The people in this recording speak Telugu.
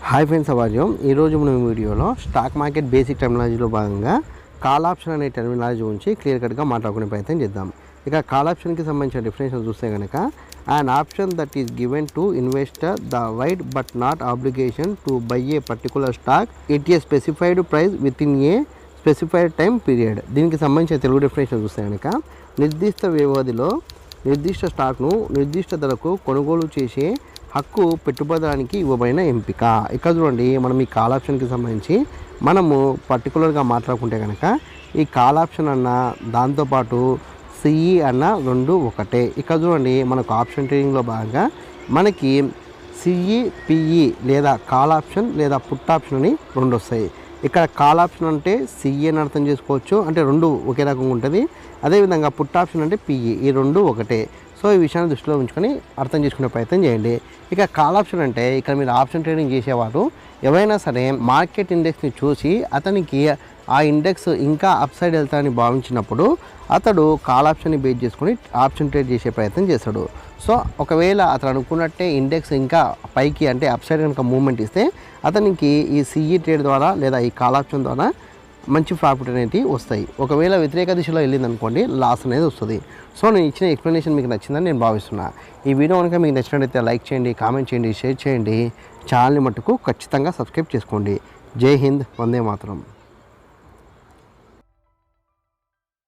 హాయ్ ఫ్రెండ్స్, అవాజ్యం ఈరోజు మనం వీడియోలో స్టాక్ మార్కెట్ బేసిక్ టెర్మినాలజీలో భాగంగా కాల్ ఆప్షన్ అనే టెర్మినాలజీ గురించి క్లియర్ కట్గా మాట్లాడుకునే ప్రయత్నం చేద్దాం. ఇక కాల్ ఆప్షన్కి సంబంధించిన డెఫినేషన్ చూస్తే కనుక an option that is given to investor the right but not obligation to buy a particular stock at a specified price within a specified time period. దీనికి సంబంధించిన తెలుగు డెఫినేషన్ చూస్తే కనుక నిర్దిష్ట వ్యవధిలో నిర్దిష్ట స్టాక్ను నిర్దిష్ట ధరకు కొనుగోలు చేసే హక్కు పెట్టుబడిదారునికి ఇవ్వబడిన ఎంపిక. ఇక్కడ చూడండి, మనం ఈ కాల్ ఆప్షన్కి సంబంధించి మనము పర్టికులర్గా మాట్లాడుకుంటే కనుక ఈ కాల్ ఆప్షన్ అన్న దాంతోపాటు సిఈ అన్న రెండు ఒకటే. ఇక్కడ చూడండి, మనకు ఆప్షన్ ట్రేడింగ్లో భాగంగా మనకి సిఈ పిఈ లేదా కాల్ ఆప్షన్ లేదా పుట్ ఆప్షన్ అని రెండు వస్తాయి. ఇక్కడ కాల్ ఆప్షన్ అంటే సిఈ అని అర్థం చేసుకోవచ్చు, అంటే రెండు ఒకే రకంగా ఉంటుంది. అదేవిధంగా పుట్ ఆప్షన్ అంటే పిఈ, ఈ రెండు ఒకటే. సో ఈ విషయాన్ని దృష్టిలో ఉంచుకొని అర్థం చేసుకునే ప్రయత్నం చేయండి. ఇక కాల్ ఆప్షన్ అంటే ఇక్కడ మీరు ఆప్షన్ ట్రేడింగ్ చేసేవారు ఎవరైనా సరే మార్కెట్ ఇండెక్స్ని చూసి అతనికి ఆ ఇండెక్స్ ఇంకా అప్ సైడ్ వెళ్తానని భావించినప్పుడు అతడు కాల్ ఆప్షన్ని బేస్ చేసుకొని ఆప్షన్ ట్రేడ్ చేసే ప్రయత్నం చేస్తాడు. సో ఒకవేళ అతను అనుకున్నట్టే ఇండెక్స్ ఇంకా పైకి అంటే అప్ సైడ్ కనుక మూవ్మెంట్ ఇస్తే అతనికి ఈ సిఈ ట్రేడ్ ద్వారా లేదా ఈ కాల్ ఆప్షన్ ద్వారా మంచి ప్రాఫిట్ అనేది వస్తాయి. ఒకవేళ వ్యతిరేక దిశలో వెళ్ళింది అనుకోండి, లాస్ అనేది వస్తుంది. సో నేను ఇచ్చిన ఎక్స్ప్లెనేషన్ మీకు నచ్చిందని నేను భావిస్తున్నా. ఈ వీడియో కనుక మీకు నచ్చినట్లయితే లైక్ చేయండి, కామెంట్ చేయండి, షేర్ చేయండి. ఛానల్ని మట్టుకు ఖచ్చితంగా సబ్స్క్రైబ్ చేసుకోండి. జై హింద్, వందే మాతరం.